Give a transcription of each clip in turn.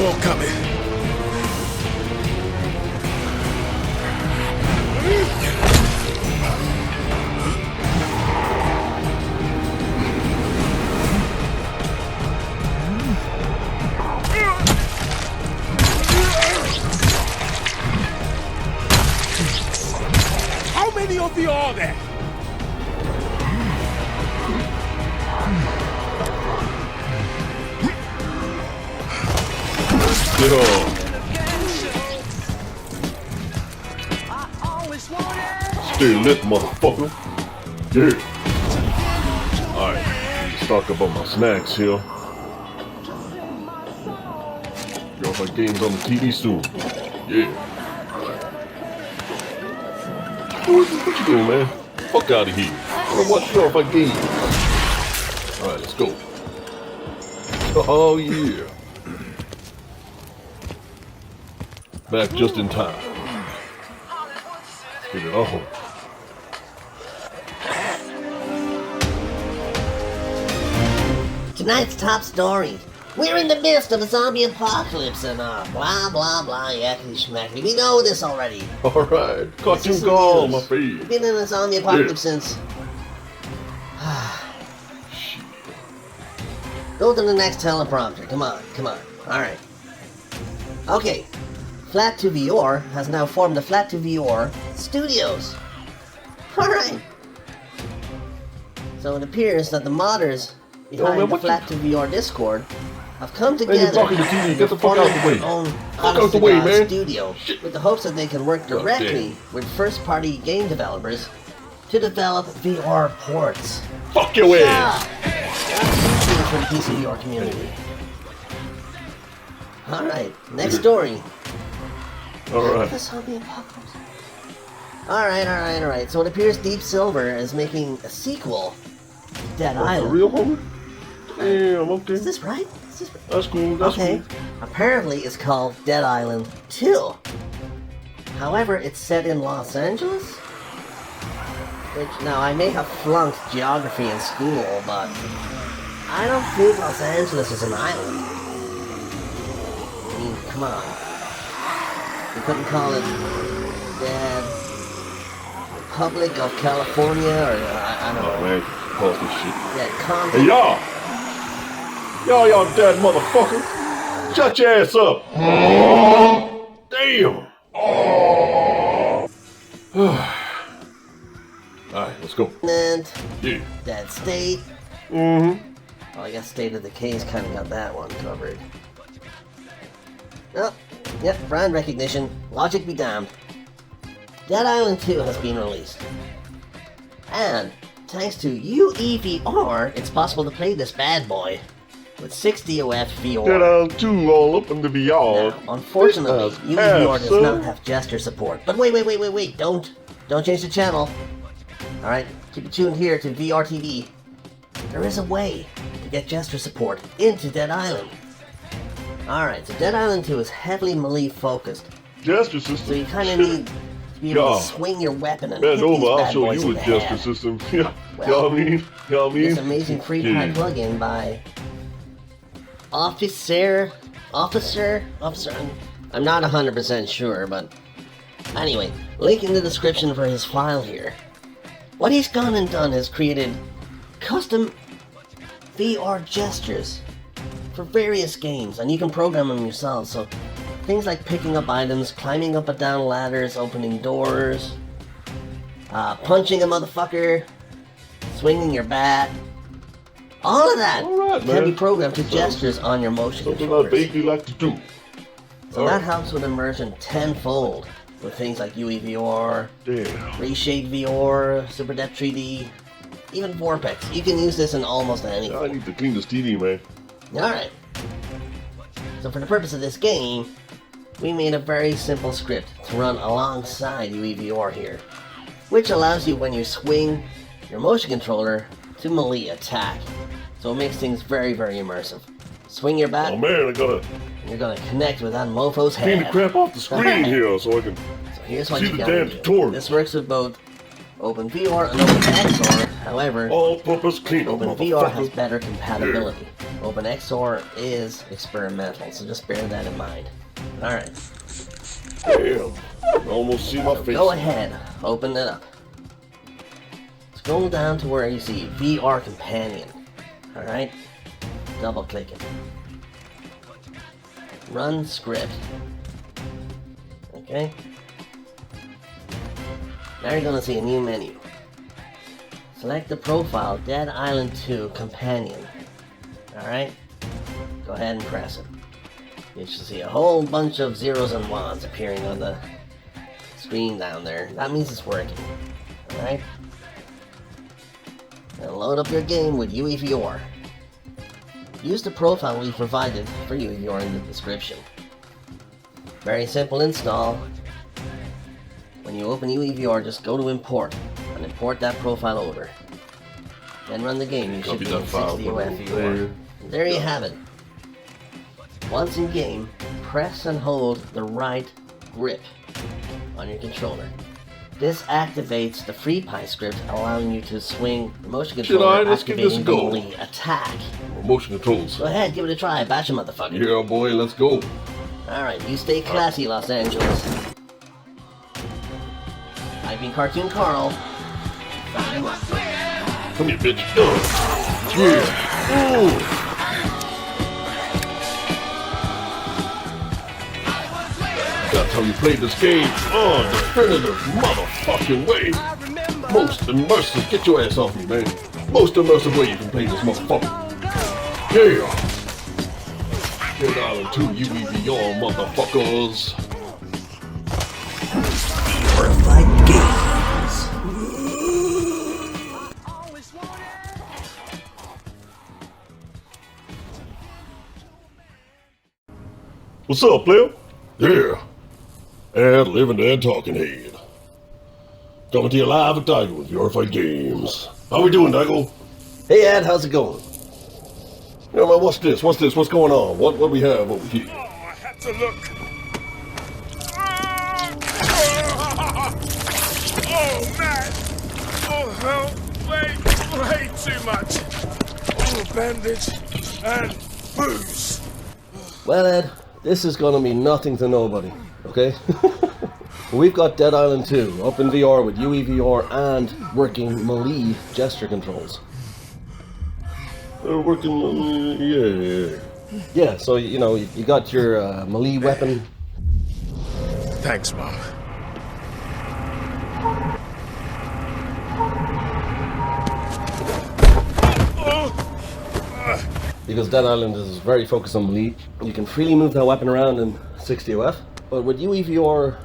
call coming. How many of you are there? Yo. Stay lit, motherfucker. Yeah. Alright, stock up on my snacks here. VRified Games on the TV soon. Yeah. What you doing, man? Fuck out of here. I wanna watch VRified Games. Alright, let's go. Oh, yeah. Back just in time. Get it on. Tonight's top story. We're in the midst of a zombie apocalypse and blah blah blah yakety schmackety. We know this already. Alright, cartoon call, my face. We've been in a zombie apocalypse since. Go to the next teleprompter. Come on, come on. Alright. Okay. Flat2VR has now formed the Flat2VR Studios. Alright. So it appears that the modders behind the Flat2VR Discord have come together to form their own honest-to-God studio with the hopes that they can work directly with first-party game developers to develop VR ports. Fuck your ass! That's for the PCVR community. Alright, next story. Alright. Alright. So it appears Deep Silver is making a sequel to Dead Island. For real, homie? Damn, okay. Is this right? That's cool, that's cool. Apparently it's called Dead Island 2. However, it's set in Los Angeles? Which, now, I may have flunked geography in school, but I don't think Los Angeles is an island. I mean, come on. You couldn't call it Dead Republic of California, or I don't know. Oh man, pause this shit. Yeah, hey y'all! Y'all dead motherfucker! Shut your ass up! Damn! Alright, let's go. And yeah. Dead State. Mm-hmm. Well, I guess State of Decay's kind of got that one covered. Oh, yep, brand recognition. Logic be damned. Dead Island 2 has been released. And, thanks to UEVR, it's possible to play this bad boy with 60OF VR. Dead Island 2 all up in the VR. Now, unfortunately, UEVR does not have gesture support. But wait, don't change the channel. Alright, keep it tuned here to VR TV. There is a way to get gesture support into Dead Island. Alright, so Dead Island 2 is heavily melee focused. Gesture system? So you kind of need to be able to swing your weapon and hit these I'll bad show boys you in a the gesture head. system. Well, y'all mean? This amazing free-to-play plugin by Officer. I'm not 100% sure, but anyway, link in the description for his file here. What he's gone and done is created custom VR gestures for various games, and you can program them yourself. So things like picking up items, climbing up and down ladders, opening doors, punching a motherfucker, swinging your bat. All of that can be programmed to gestures on your motion controllers. Something my baby like to do. So that helps with immersion tenfold with things like UEVR, Reshape VR, Super Depth 3D, even Vorpex. You can use this in almost anything. I need to clean this TV, man. Alright. So for the purpose of this game, we made a very simple script to run alongside UEVR here, which allows you, when you swing your motion controller, to melee attack. So it makes things very, very immersive. Swing your bat. Oh man, you're gonna connect with that mofo's head. clean the crap off the screen here so I can here's what see you the gotta damn do. tutorial. This works with both OpenVR and OpenXR. However, all-purpose clean. OpenVR has better compatibility. OpenXR is experimental, so just bear that in mind. Alright. Damn. I almost see my face. Go ahead, open it up. Scroll down to where you see VR Companion. Alright? Double click it. Run script. Okay? Now you're gonna see a new menu. Select the profile Dead Island 2 Companion. Alright? Go ahead and press it. You should see a whole bunch of zeros and ones appearing on the screen down there. That means it's working. Alright? Now load up your game with UEVR. Use the profile we provided for UEVR in the description. Very simple install. When you open UEVR, just go to import and import that profile over. Then run the game. You should be in 60 UEVR. There you have it. Once in game, press and hold the right grip on your controller. This activates the VRified script, allowing you to swing the motion controller, activating the melee attack. Motion controls. Go ahead, give it a try. Bash a motherfucker. Yeah, boy, let's go. Alright, you stay classy, Los Angeles. I've been Cartoon Carl. Come here, bitch. Yeah. Ooh. That's how you play this game. Oh, definitive motherfucking way. Most immersive. Get your ass off me, man. Most immersive way you can play this motherfucker. Yeah. Dead Island 2 UEVR, motherfuckers. VRified Games. What's up, player? Yeah. And living and talking head. Coming to you live at Daigo with VRified Games. How we doing, Daigo? Hey Ed, how's it going? Yeah, man, what's this? What's this? What's going on? What we have over here? Oh, I had to look. Oh, man. Oh, hell. Way too much. Oh, bandage and booze. Well, Ed, this is gonna mean nothing to nobody, okay? We've got Dead Island 2 up in VR with UEVR and working melee gesture controls. Working, yeah. Yeah, so, you know, you got your melee weapon. Thanks, Mom. Because Dead Island is very focused on melee. You can freely move that weapon around in 60 OF. But with UEVR,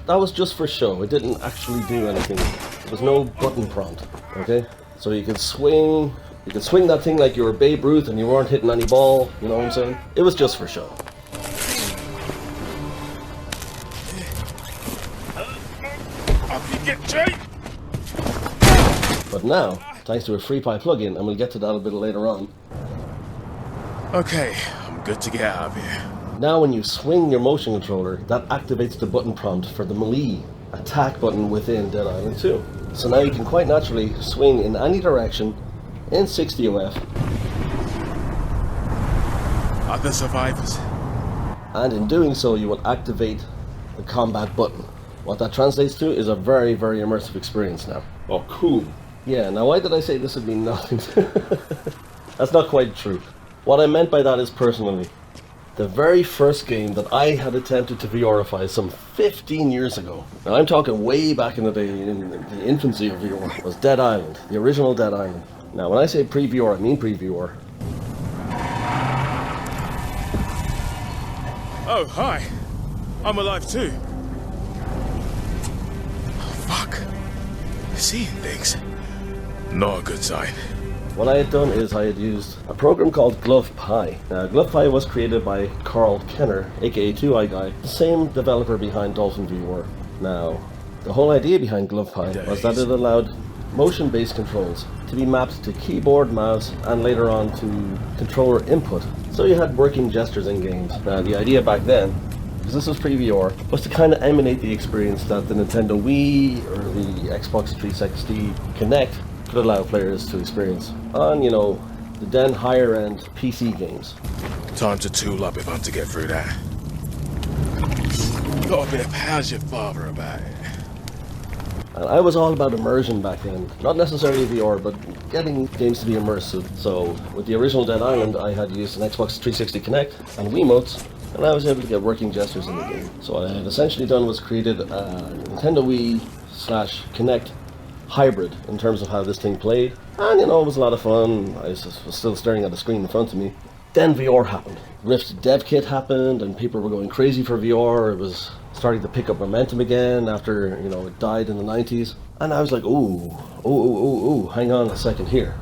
that was just for show. It didn't actually do anything. There was no button prompt, okay? So you could swing that thing like you were Babe Ruth and you weren't hitting any ball, you know what I'm saying? It was just for show. Up you get, Jay. But now, thanks to a VRified plugin, and we'll get to that a bit later on, Okay, I'm good to get out of here. now when you swing your motion controller, that activates the button prompt for the melee attack button within Dead Island 2. So now you can quite naturally swing in any direction in 60 OF, Other survivors. and in doing so you will activate the combat button. What that translates to is a very, very immersive experience now. Oh, cool. Yeah, now why did I say this would mean nothing? That's not quite true. What I meant by that is personally, the very first game that I had attempted to VRify some 15 years ago, now I'm talking way back in the day, in the infancy of VR, was Dead Island, the original Dead Island. Now when I say pre-VR, I mean pre-VR. Oh, hi. I'm alive too. Oh, fuck. Seeing things. Not a good sign. What I had done is I had used a program called GlovePie. Now, GlovePie was created by Carl Kenner, aka 2i Guy, the same developer behind Dolphin VR. Now, the whole idea behind GlovePie was that it allowed motion-based controls to be mapped to keyboard, mouse, and later on to controller input. So you had working gestures in games. Now, the idea back then, because this was pre-VR, was to kind of emulate the experience that the Nintendo Wii or the Xbox 360 Kinect could allow players to experience on, you know, the then higher-end PC games. Time to tool up if I'm to get through that. Got a bit of how's your father about it? And I was all about immersion back then. Not necessarily VR, but getting games to be immersive. So with the original Dead Island, I had used an Xbox 360 Kinect and Wiimotes, and I was able to get working gestures in the game. So what I had essentially done was created a Nintendo Wii / Kinect hybrid in terms of how this thing played. And you know, it was a lot of fun. I was still staring at the screen in front of me. Then VR happened. Rift dev kit happened and people were going crazy for VR. It was starting to pick up momentum again after, you know, it died in the 90s. And I was like, ooh, hang on a second here.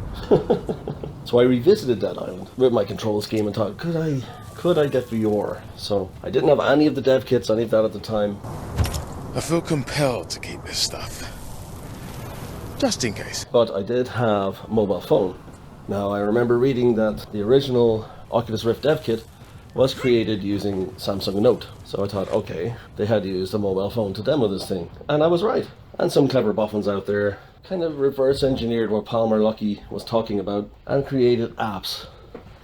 So I revisited Dead Island with my control scheme and thought, could I get VR? So I didn't have any of the dev kits, any of that at the time. I feel compelled to keep this stuff. Just in case. But I did have a mobile phone. Now I remember reading that the original Oculus Rift dev kit was created using Samsung Note. So I thought, okay, they had used a mobile phone to demo this thing. And I was right. And some clever boffins out there kind of reverse engineered what Palmer Luckey was talking about and created apps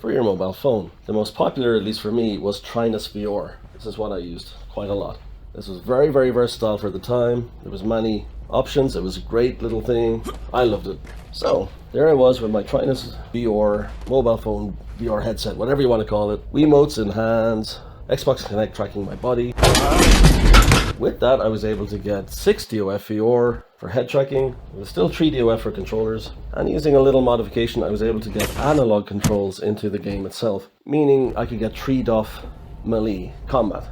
for your mobile phone. The most popular, at least for me, was Trinus VR. This is what I used quite a lot. This was very, very versatile for the time. There was many options. It was a great little thing. I loved it. So there I was with my Trinus VR mobile phone, VR headset, whatever you want to call it. Wiimotes in hands, Xbox Kinect tracking my body. With that, I was able to get 6 DOF VR for head tracking. It was still 3 DOF for controllers. And using a little modification, I was able to get analog controls into the game itself. Meaning I could get 3 DOF melee combat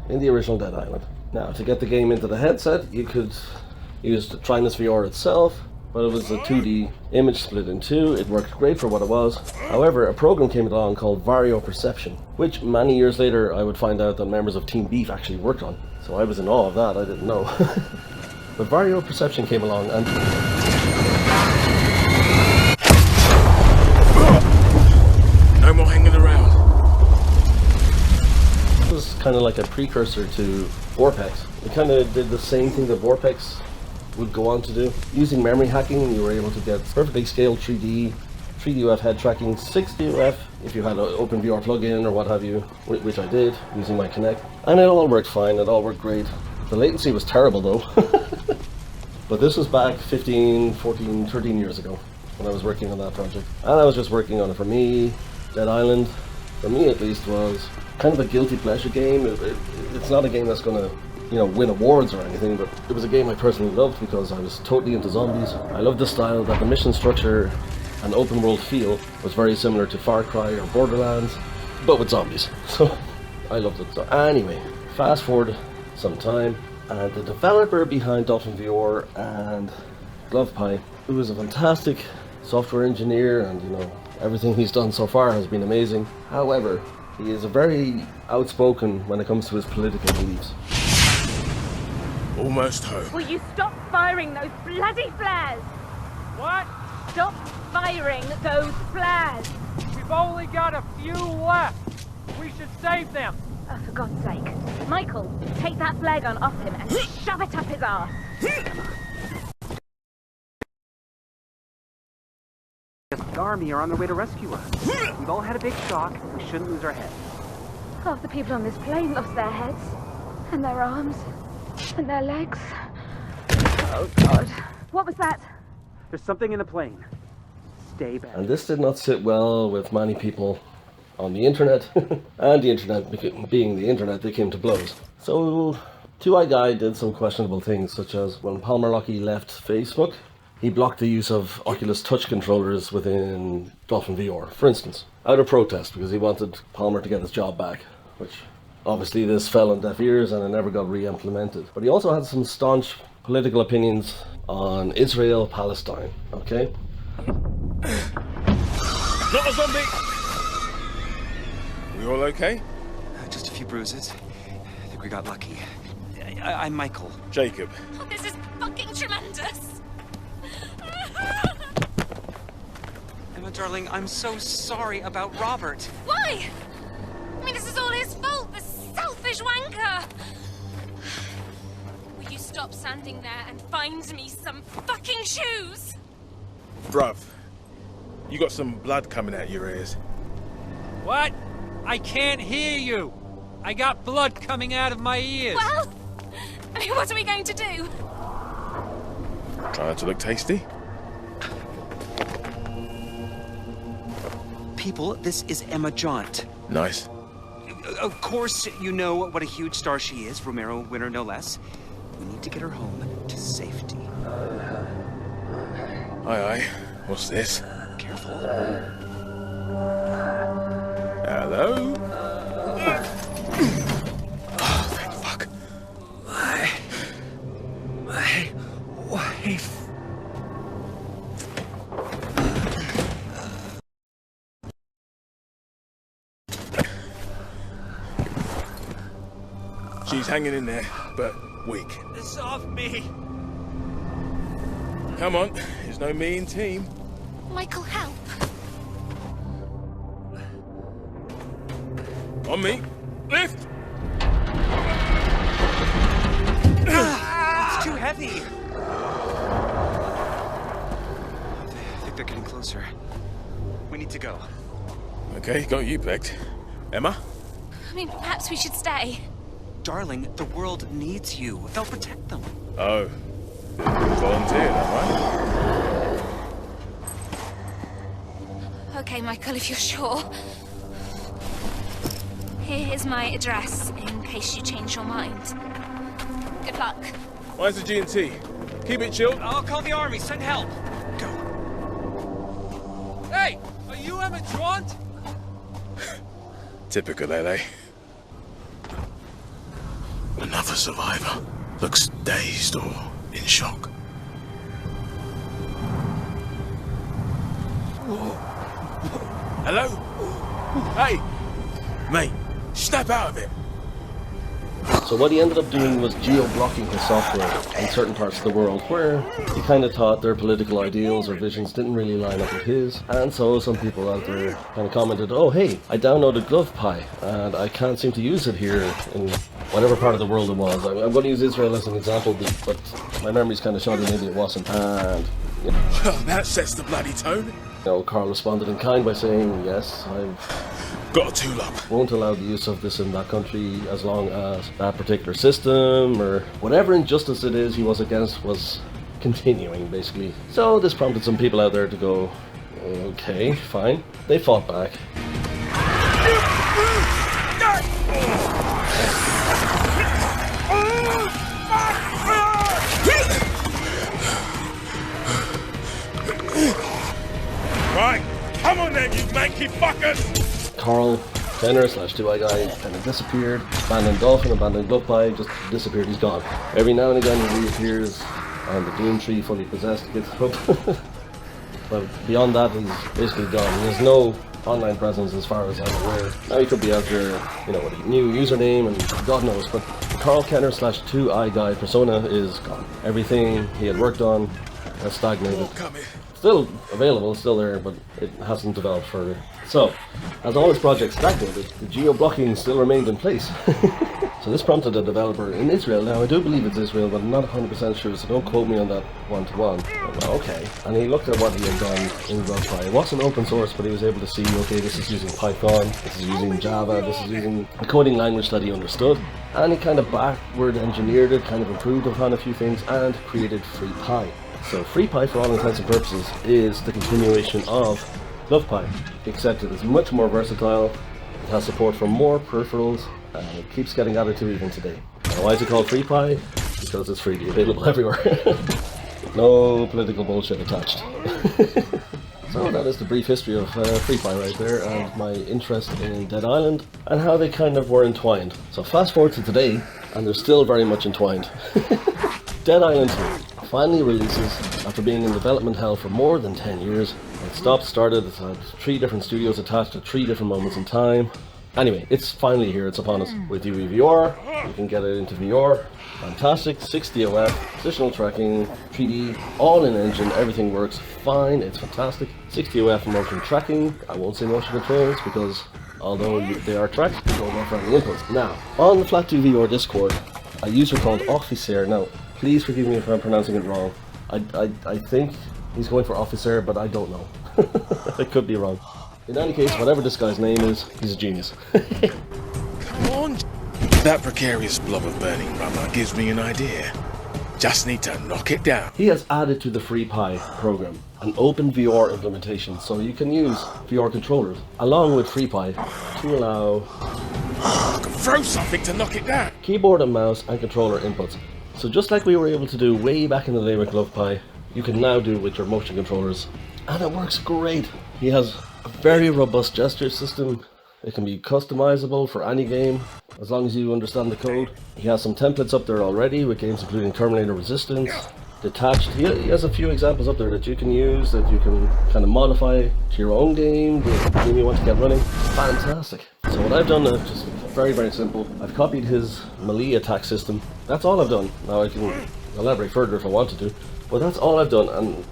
in the original Dead Island. Now, to get the game into the headset, you could use the Trinus VR itself, but it was a 2D image split in two. It worked great for what it was. However, a program came along called Perception, which many years later I would find out that members of Team Beef actually worked on. So I was in awe of that, I didn't know. But Perception came along and... No more hanging around. It was kind of like a precursor to Vorpex. It kind of did the same thing that Vorpex would go on to do. Using memory hacking, you were able to get perfectly scaled 3D, 3DOF head tracking, 6 DOF if you had an OpenVR plugin or what have you, which I did using my Kinect. And it all worked fine, it all worked great. The latency was terrible though. But this was back 15, 14, 13 years ago when I was working on that project. And I was just working on it for me. Dead Island, for me at least, was kind of a guilty pleasure game. It's not a game that's going to, you know, win awards or anything, but it was a game I personally loved because I was totally into zombies. I loved the style, that the mission structure and open world feel was very similar to Far Cry or Borderlands, but with zombies. So I loved it. So anyway, fast forward some time, and the developer behind Dolphin VR and GlovePie, who was a fantastic software engineer, and you know, everything he's done so far has been amazing. However, he is very outspoken when it comes to his political beliefs. Almost home. Will you stop firing those bloody flares? What? Stop firing those flares! We've only got a few left. We should save them. Oh, for God's sake. Michael, take that flare gun off him and shove it up his arse. The army are on their way to rescue us. We've all had a big shock. We shouldn't lose our heads. Half the people on this plane lost their heads, and their arms, and their legs. Oh, God. What was that? There's something in the plane. Stay back. And this did not sit well with many people on the internet. And the internet, being the internet, they came to blows. So, Two-Eye Guy did some questionable things, such as when Palmer Luckey left Facebook, he blocked the use of Oculus touch controllers within Dolphin VR, for instance, out of protest because he wanted Palmer to get his job back, which obviously this fell on deaf ears and it never got re-implemented. But he also had some staunch political opinions on Israel, Palestine, okay? Not a zombie! We all okay? Just a few bruises. I think we got lucky. I'm Michael. Jacob. Oh, this is fucking tremendous! Emma, darling, I'm so sorry about Robert. Why? I mean, this is all his fault, the selfish wanker! Will you stop standing there and find me some fucking shoes? Bruv, You got some blood coming out your ears. What? I can't hear you. I got blood coming out of my ears. Well, I mean, what are we going to do? Trying to look tasty? People, this is Emma Jaunt. Nice. Of course, you know what a huge star she is, Romero winner no less. We need to get her home to safety. Aye. What's this? Careful. Hello? Oh, thank fuck. My wife. She's hanging in there, but weak. This off me. Come on, there's no mean team. Michael, help. On me. Lift! It's too heavy. I think they're getting closer. We need to go. Okay, got you pegged. Emma? I mean, perhaps we should stay. Darling, the world needs you. They'll protect them. Oh. Volunteer, am Okay, Michael, if you're sure. Here's my address, in case you change your mind. Good luck. I? Where's the G&T? Keep it chilled. I'll call the army. Send help. Go. Hey, are you Emma Jaunt? Typical LA. Another survivor. Looks dazed or in shock. Hello? Hey! Mate, snap out of it! So what he ended up doing was geo-blocking his software in certain parts of the world where he kind of thought their political ideals or visions didn't really line up with his. And so some people out there kind of commented, oh hey, I downloaded GlovePie and I can't seem to use it here in whatever part of the world it was. I'm going to use Israel as an example, but my memory's kind of shoddy, maybe it wasn't. And Well, that sets the bloody tone. Carl responded in kind by saying, yes, I Got a tool up. won't allow the use of this in that country as long as that particular system or whatever injustice it is he was against was continuing, basically. So this prompted some people out there to go, okay, fine. They fought back. Right, come on then, you manky fuckers! Carl Kenner / 2i guy kind of disappeared. Abandoned Dolphin, abandoned GlovePie, just disappeared, he's gone. Every now and again he reappears and the Doom Tree fully possessed gets up. But beyond that he's basically gone. He has no online presence as far as I'm aware. Now he could be out there, with a new username and God knows, but Carl Kenner / 2i guy persona is gone. Everything he had worked on has stagnated. Still available, still there, but it hasn't developed further. So, as all his projects stagnated, the geo-blocking still remained in place. So this prompted a developer in Israel. Now I do believe it's Israel, but I'm not 100% sure, so don't quote me on that one-to-one. Well, okay. And he looked at what he had done in GlovePie. It wasn't open source, but he was able to see, okay, this is using Python, this is using Java, this is using a coding language that he understood. And he kind of backward engineered it, kind of improved upon a few things, and created VRified. So VRified, for all intents and purposes, is the continuation of GlovePie, except it is much more versatile, it has support for more peripherals, and it keeps getting added to even today. Now, why is it called VRified? Because it's freely available everywhere. No political bullshit attached. So that is the brief history of VRified right there, and my interest in Dead Island, and how they kind of were entwined. So fast forward to today, and they're still very much entwined. Dead Island 2 finally releases after being in development hell for more than 10 years. It stopped, started, it had 3 different studios attached at 3 different moments in time. Anyway, it's finally here, it's upon us. With UEVR, you can get it into VR. Fantastic, 60 OF, positional tracking, 3D, all in engine, everything works fine, it's fantastic. 60 OF motion tracking, I won't say motion controls because although they are tracked, they don't offer any inputs. Now, on the Flat2VR Discord, a user called Officer, now please forgive me if I'm pronouncing it wrong. I think he's going for Officer, but I don't know. I I could be wrong. In any case, whatever this guy's name is, he's a genius. Come on. That precarious blob of burning rubber gives me an idea. Just need to knock it down. He has added to the VRified program an open VR implementation, so you can use VR controllers along with VRified to allow I can throw something to knock it down. keyboard and mouse and controller inputs. So just like we were able to do way back in the day with GlovePie, you can now do with your motion controllers, and it works great. He has a very robust gesture system. It can be customizable for any game, as long as you understand the code. He has some templates up there already with games including Terminator Resistance, Detached. He has a few examples up there that you can use, that you can kind of modify to your own game, the game you want to get running. Fantastic. So what I've done is just very, very simple. I've copied his melee attack system. That's all I've done. Now I can elaborate further if I wanted to, but that's all I've done. And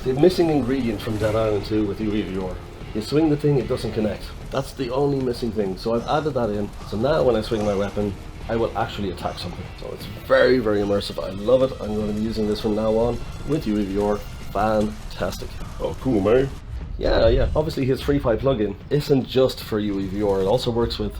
the missing ingredient from Dead Island 2 with UEVR. You swing the thing, it doesn't connect. That's the only missing thing. So I've added that in. So now when I swing my weapon, I will actually attack something. So it's very, very immersive. I love it. I'm going to be using this from now on with UEVR. Fantastic. Oh, cool, man. Yeah. Obviously his VRified plugin isn't just for UEVR. It also works with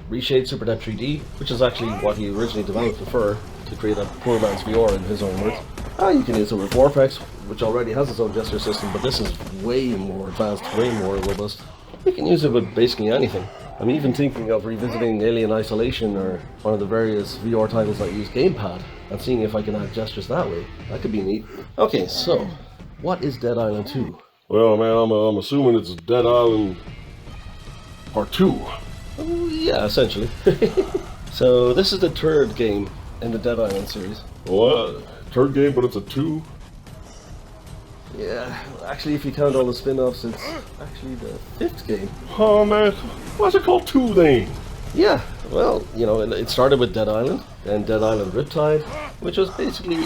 Reshade Super Depth 3D, which is actually what he originally developed for, to create a poor man's VR in his own words. You can use it with Vortex, which already has its own gesture system, but this is way more advanced, way more robust. You can use it with basically anything. I'm even thinking of revisiting Alien Isolation or one of the various VR titles that use Gamepad and seeing if I can add gestures that way. That could be neat. Okay, so what is Dead Island 2? Well, man, I'm assuming it's Dead Island Part 2. Yeah, essentially. So this is the third game in the Dead Island series. What? Third game, but it's a 2? Yeah, actually if you count all the spin-offs, it's actually the 5th game. Oh man, why's it called 2 then? Yeah, well, you know, it started with Dead Island, then Dead Island Riptide, which was basically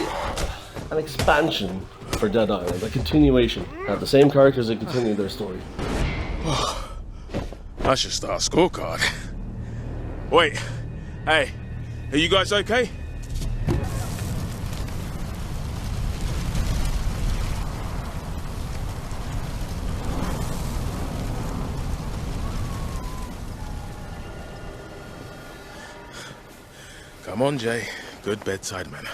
an expansion for Dead Island, a continuation. Had the same characters that continued their story. I should start a scorecard. Wait, hey, are you guys okay? Come on, Jay. Good bedside manner.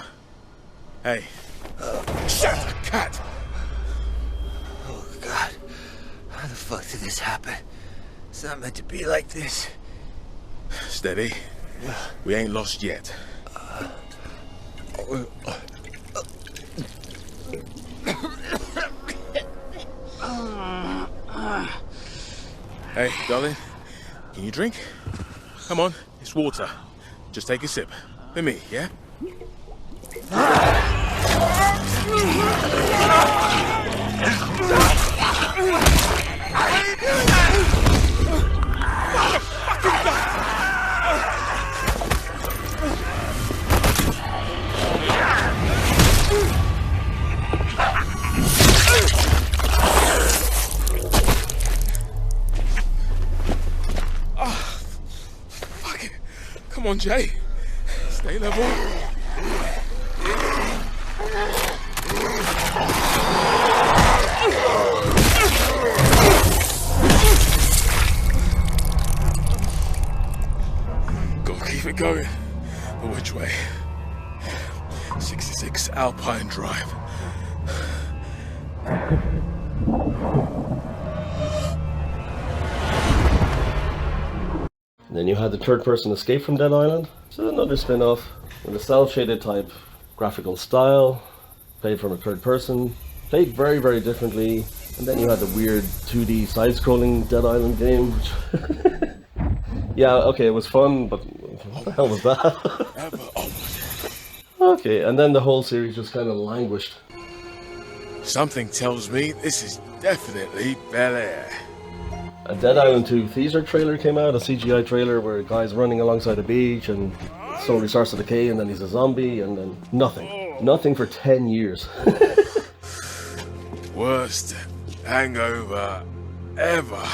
Hey. Shut the cat! Oh, God. How the fuck did this happen? It's not meant to be like this. Steady. We ain't lost yet. Hey, darling. Can you drink? Come on, it's water. Just take a sip. For me, yeah? Fuck it. Come on, Jay. Stay level. Gotta keep it going. But which way? 66 Alpine Drive. And then you had the third-person Escape from Dead Island. So another spin-off with a cel-shaded type graphical style, played from a third person, played very, very differently. And then you had the weird 2D side-scrolling Dead Island game, which yeah, okay, it was fun, but what the hell was that? Okay, and then the whole series just kind of languished. Something tells me this is definitely Bel Air. A Dead Island 2 teaser trailer came out, a CGI trailer where a guy's running alongside a beach and slowly starts to decay, and then he's a zombie, and then nothing. Nothing for 10 years. Worst hangover ever.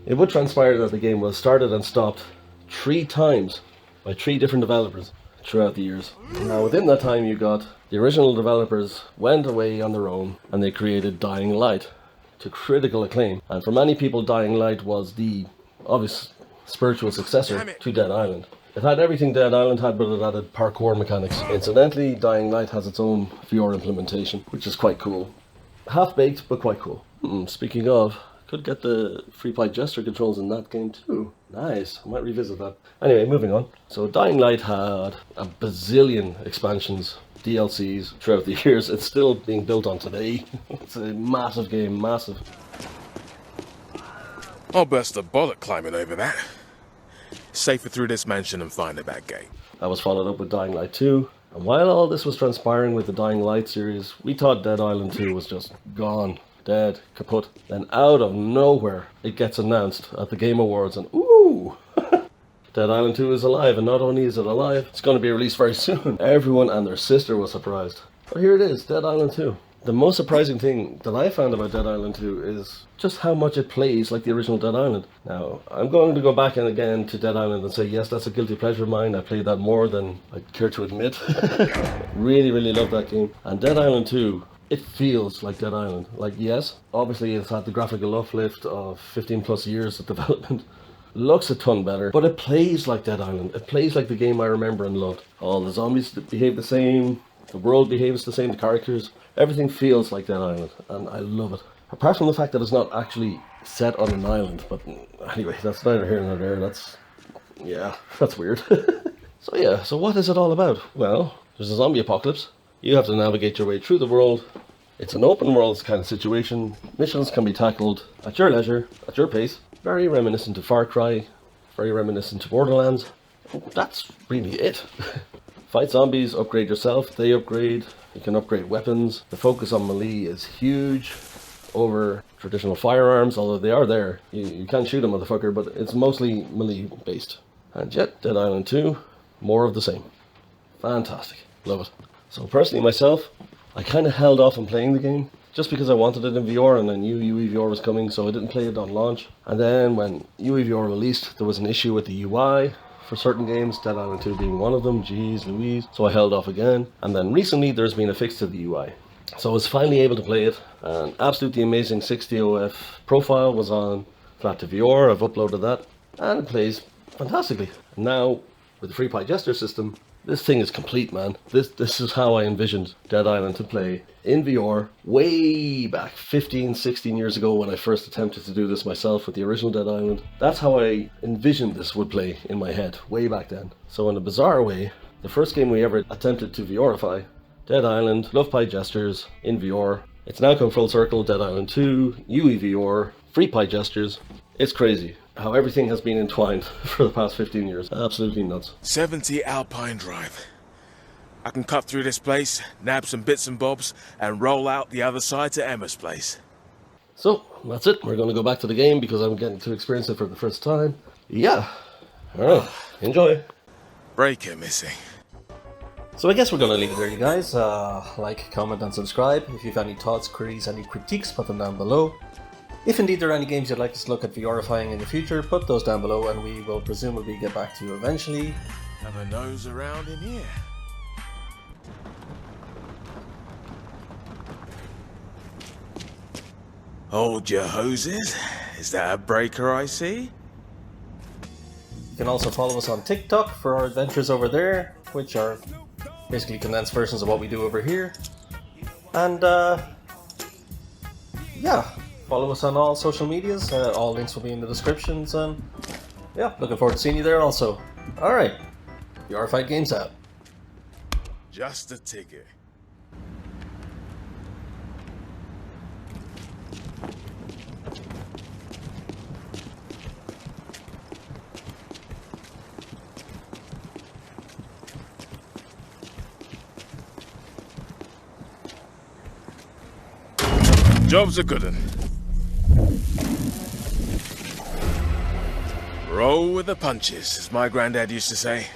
It would transpire that the game was started and stopped 3 times by 3 different developers throughout the years. Now within that time you got the original developers went away on their own and they created Dying Light to critical acclaim, and for many people Dying Light was the obvious spiritual successor to Dead Island. It had everything Dead Island had, but it added parkour mechanics. Incidentally, Dying Light has its own VR implementation, which is quite cool. Half-baked, but quite cool. Speaking of, could get the VRified gesture controls in that game too. Nice, I might revisit that. Anyway, moving on. So Dying Light had a bazillion expansions, DLCs throughout the years. It's still being built on today. It's a massive game, massive. I'll burst a bullet climbing over that. Safer through this mansion and find the back gate. That was followed up with Dying Light 2. And while all this was transpiring with the Dying Light series, we thought Dead Island 2 was just gone. Dead, kaput. Then out of nowhere, it gets announced at the Game Awards, and ooh! Dead Island 2 is alive, and not only is it alive, it's going to be released very soon. Everyone and their sister was surprised. But here it is, Dead Island 2. The most surprising thing that I found about Dead Island 2 is just how much it plays like the original Dead Island. Now, I'm going to go back and again to Dead Island and say, yes, that's a guilty pleasure of mine. I played that more than I care to admit. Really, really love that game. And Dead Island 2, it feels like Dead Island. Like, yes, obviously it's had the graphical uplift of 15 plus years of development. Looks a ton better, but it plays like Dead Island. It plays like the game I remember and loved. All the zombies behave the same, the world behaves the same, the characters, everything feels like Dead Island, and I love it. Apart from the fact that it's not actually set on an island, but anyway, that's neither here nor there. That's weird. So what is it all about? Well, there's a zombie apocalypse. You have to navigate your way through the world. It's an open world kind of situation. Missions can be tackled at your leisure, at your pace. Very reminiscent to Far Cry, very reminiscent to Borderlands. That's really it. Fight zombies, upgrade yourself, they upgrade. You can upgrade weapons. The focus on melee is huge over traditional firearms, although they are there. You can shoot a motherfucker, but it's mostly melee based. And yet, Dead Island 2, more of the same. Fantastic. Love it. So personally myself, I kind of held off on playing the game just because I wanted it in VR and I knew UEVR was coming, so I didn't play it on launch. And then when UEVR released, there was an issue with the UI for certain games, Dead Island 2 being one of them. Jeez Louise. So I held off again. And then recently there's been a fix to the UI. So I was finally able to play it. An absolutely amazing 60OF profile was on flat to VR. I've uploaded that and it plays fantastically. Now with the VRified gesture system, this thing is complete, man. This is how I envisioned Dead Island to play in VR way back 15, 16 years ago when I first attempted to do this myself with the original Dead Island. That's how I envisioned this would play in my head way back then. So in a bizarre way, the first game we ever attempted to VRify, Dead Island, VRified gestures in VR. It's now come full circle, Dead Island 2, UEVR, VRified gestures. It's crazy how everything has been entwined for the past 15 years. Absolutely nuts. 70 Alpine Drive. I can cut through this place, nab some bits and bobs, and roll out the other side to Emma's place. So, that's it. We're going to go back to the game because I'm getting to experience it for the first time. Yeah. Alright, enjoy. Breaker missing. So I guess we're going to leave it there, you guys. Like, comment, and subscribe. If you have any thoughts, queries, any critiques, put them down below. If indeed there are any games you'd like us to look at VRifying in the future, put those down below and we will presumably get back to you eventually. Have a nose around in here. Hold your hoses. Is that a breaker I see? You can also follow us on TikTok for our adventures over there, which are basically condensed versions of what we do over here. And yeah, follow us on all social medias. All links will be in the descriptions, and yeah, looking forward to seeing you there also. Alright, VRified Games out. Just a ticket. Job's a good one. Roll with the punches, as my granddad used to say.